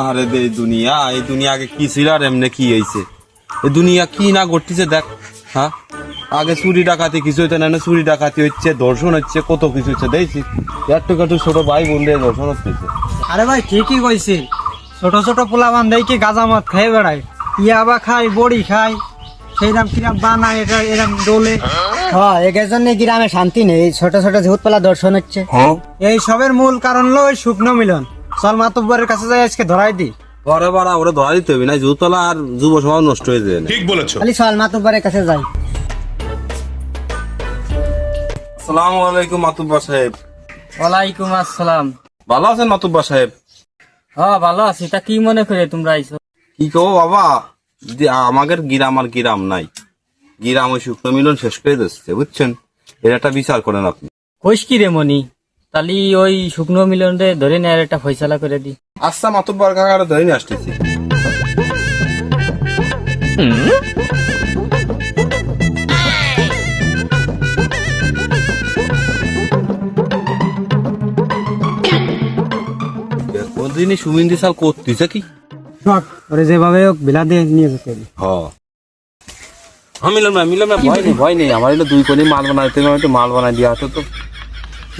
আরে বে দুনিয়া, এই দুনিয়া আগে কি ছিল আর এমনি কি হয়েছে? এই দুনিয়া কি না ঘটতেছে দেখ। হ্যাঁ, আগে চুরি ডাকাতি কিছু হইতে না, চুরি ডাকাতি হচ্ছে, ধর্ষণ হচ্ছে, কত কিছু হচ্ছে দেখছি। একটু ছোট ভাই বোন দিয়ে ধর্ষণ হচ্ছে। আরে ভাই ঠিকই কইছি, ছোট ছোট পোলা বান্ধাই কি গাঁজা মদ খাই বেড়ায়, ইয়াবা খায়, বড়ি খায়, সেইরাম কিরাম বানায়, এটা এরম ডোলে। হ্যাঁ, এর জন্য গ্রামে শান্তি নেই, ছোট ছোট ঝুটপালা দর্শন হচ্ছে। এই সবের মূল কারণ হলো ওই শুকনো মিলন। চল মাতব্বরের কাছে যাই, আজকে ধরাই দি। ঘরে বাড়া ওরা ধরা দিতে হবে না, জুতলা আর যুব সমাজ নষ্ট হয়ে যায়। ঠিক বলেছো। খালি চল মাতুব্বরের কাছে যাই। আসসালামু আলাইকুম মাতুব্বা সাহেব। ওয়ালাইকুম আসসালাম। ভালো আছেন মাতুব্বা সাহেব? হ্যাঁ ভালো আছি। তা কি মনে করে তোমরা আইছো? কি কো বাবা, যদি আমাদের গিরাম আর গিরাম নাই, গিরাম ওই শুকনো মিলন শেষ করে দিচ্ছে, বুঝছেন? এর একটা বিচার করেন আপনি। কইস কি রে মনি, তালি ওই শুকনো মিলন রে ধরে নেয়ার একটা ফয়সালা করে দি। আচ্ছা মাতুব্বার কাকারা ধরে নিয়ে আসতেছি। কোনদিনই সুমিন্দি সাল করতেছে কি? ওরে যেভাবে হোক বিলা দিয়ে নিয়ে যেতে হবে। মিলন না ভয় নেই আমার, এলো 2 কোণে মাল বানাইতে একটু মাল বানাই দিয়া তো।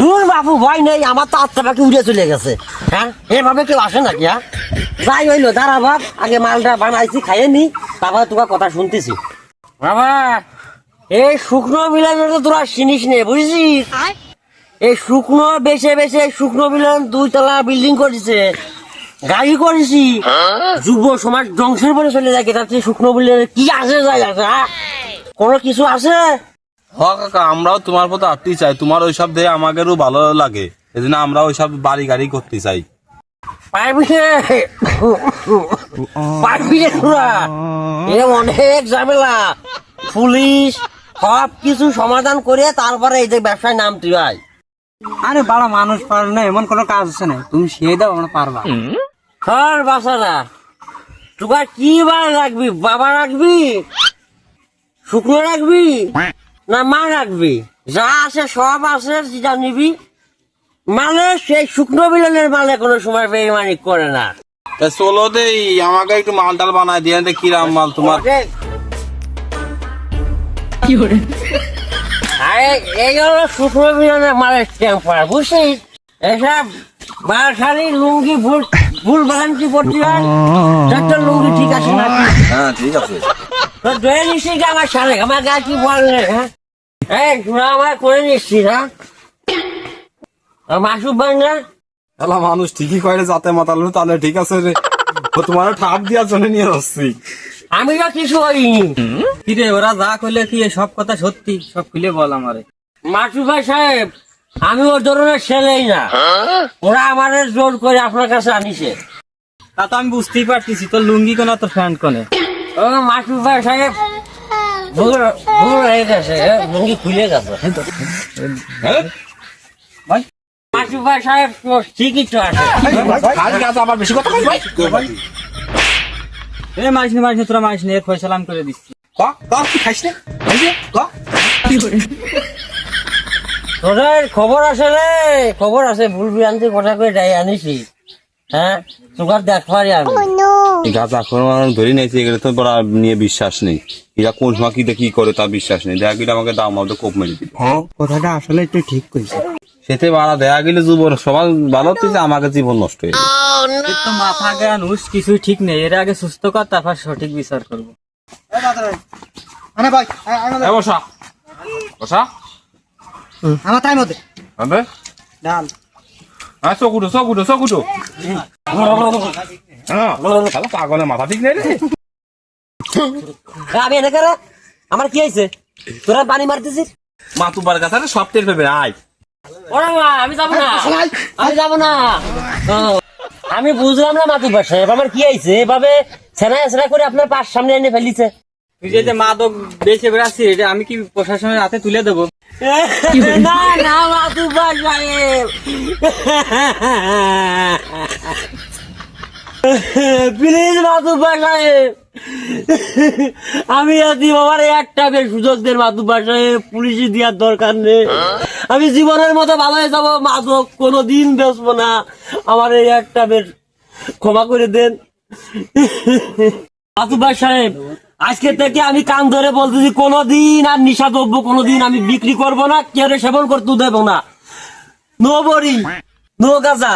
দূর বাবু, ভয় নেই, আমার তো আত্মা পাখি উড়ে চলে গেছে। হ্যাঁ, এভাবে কেউ আসে নাকি? হ্যাঁ, যাই হইলো, দাঁড়া বাপ, আগে মালটা বানাইছি, খাইয়ে নি, তারপরে তোমার কথা শুনতেছি। বাবা, এই শুকনো মিলন তো তোরা চিনিস নে, বুঝছিস? এই শুকনো বেছে বেছে শুকনো মিলন 2 তলা বিল্ডিং করেছে, গাড়ি করেছি, যুব সমাজ ধ্বংসের পরে চলে যায়। তাতে শুকনো মিলনের কি আসে যায় আছে? হ্যাঁ, কোনো কিছু আছে? কাকা, আমরাও তোমার পথে আটতে চাই, তোমার ওইসব দিয়ে আমাদেরও ভালো লাগে, এই জন্য আমরা ওইসব বাড়ি গাড়ি করতে চাই। পারবি রে তোরা? এ অনেক ঝামেলা, পুলিশ সব কিছু সমাধান করে তারপরে এই যে ব্যবসায় নাম তুই আয়। আরে বাড়া, মানুষ পার না এমন কোনো কাজ আছে না, তুমি সেই দাও, আমরা পারবা। সর বাসারা, তোরা কি বার রাখবি? বাবা রাখবি, শুকনো রাখবি, না মা রাখবি? যা আছে সব আছে, যেটা নিবি। মানে সেই শুকনো মিলনের মালে কোনো সময় বেইমানি করে না। তা চলো দেই, আমাকে একটু মাল টাল বানাই দিয়ে, কিরাম মাল তোমার? এই হলো শুকনো মিলনের মালের টেম্পার, বুঝছিস? এসব বাসারি লুঙ্গি ভুল ভ্রান্তি করতে হয়, একটা লুঙ্গি ঠিক আছে না? হ্যাঁ ঠিক আছে। তো ধরে নিচ্ছি যে আমার সারে, আমার গা কি বললে? হ্যাঁ, এই তোরা আমার করে নিচ্ছিস? হ্যাঁ, মাসুব ভাই না এলা মানুষ ঠিকই কয়ে যাতে মাতালো, তাহলে ঠিক আছে রে, তোমার ঠাপ দেওয়ার জন্য নিয়ে আসছি। আমি তো কিছু হইনি। কি রে, ওরা যা কইলে কি সব কথা সত্যি? সব খুলে বল আমারে। মাসুদ ভাই সাহেব, আমি ওর ধরনের ছেলেই না, ওরা আমাদের জোর করে আপনার কাছে আনিছে। তা তো আমি বুঝতেই পারতেছি, তোর লুঙ্গি কোনা, তোর প্যান্ট কোনে। ও মাসুদ ভাই সাহেব, ভুল হয়ে গেছে, লুঙ্গি খুলে গেছে। মাসুদ ভাই সাহেব ঠিকই তো আছে। আবার বেশি কথা কই ভাই। এ মাইস নি, তোরা মাইস নি, এর ফয়সালা আমি করে দিচ্ছি। কি খাইস না? তোদের খবর আছে রে, খবর আছে, ভুল বিরান্তি কথা করে ডাই আনিছি। হ্যাঁ, তোকার দেখবারই আমি। গাছ এখন ধরে নিয়েছি, এগুলো তো বড় নিয়ে বিশ্বাস নেই, এরা কোন সময় কি দেখি করে তার বিশ্বাস নেই। দেখা গেলে আমাকে দাম আমাদের কোপ মেরে দিবে। কথাটা আসলে একটু ঠিক কইছে। সেতে বাড়া দেখা গেলে জীবন সবার ভালো হচ্ছে, আমাকে জীবন নষ্ট হয়ে যাবে। তো মাথা জ্ঞান হুশ কিছুই ঠিক নেই, এর আগে সুস্থ কর, তারপর সঠিক বিচার করবো। বসা বসা আমার তাই মতে ডাল চকুটো পাগলের মাথা ঠিক নেই রে। আমি এনে করে আমার কি হয়েছে? তোরা পানি মারতেছিস? মাতুবার কাছে সব টের পেবে। আয় ওরে মা, আমি যাবো না, আমি যাবো না। আমি বুঝলাম না মাতুর বাসায় আমার কি হয়েছে, এভাবে ছেনা করে আপনার পাশ সামনে এনে ফেলিছে। তুই যে মাদক বেঁচে বেড়াচ্ছিস, এটা আমি কি প্রশাসনের হাতে তুলে দেবো? না না মাতুর বাসায়, প্লিজ মাতুব্বার সাহেব, আমি আছি আমার একটা বেশ সুযোগ দেন মাতুব্বার সাহেব, পুলিশে দেওয়ার দরকার নেই, আমি জীবনের মতো ভালো হয়ে যাবো, মাদক কোনোদিন বেচবো না, আমার এই একটা বেশ ক্ষমা করে দেন। মাতুব্বার সাহেব, আজকে থেকে আমি কান ধরে বলতেছি কোনোদিন আর নিশা দ্রব্য কোনোদিন আমি বিক্রি করবো না, কেউ সেবন করতে দেবো না, নো বড়ি নো গাঁজা।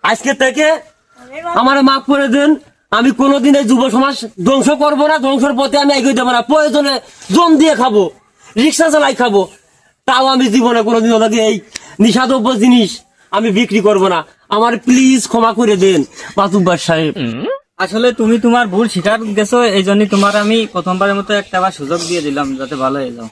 আজকে থেকে আমার মাফ করে দেন, আমি কোনোদিন এই যুব সমাজ ধ্বংস করবো না, ধ্বংসের পথে আমি এগিয়ে দেবো না, প্রয়োজনে জম দিয়ে খাবো, রিক্সা চালাই খাবো, তাও আমি জীবনে কোনোদিন ওদেরকে এই নিশাদ্রব্য জিনিস আমি বিক্রি করবো না, আমার প্লিজ ক্ষমা করে দেন মাতুব্বার সাহেব। আসলে তুমি তোমার ভুল স্বীকার গেছো, এই জন্য তোমার আমি প্রথমবারের মতো একটা আবার সুযোগ দিয়ে দিলাম যাতে ভালো হয়ে যাও।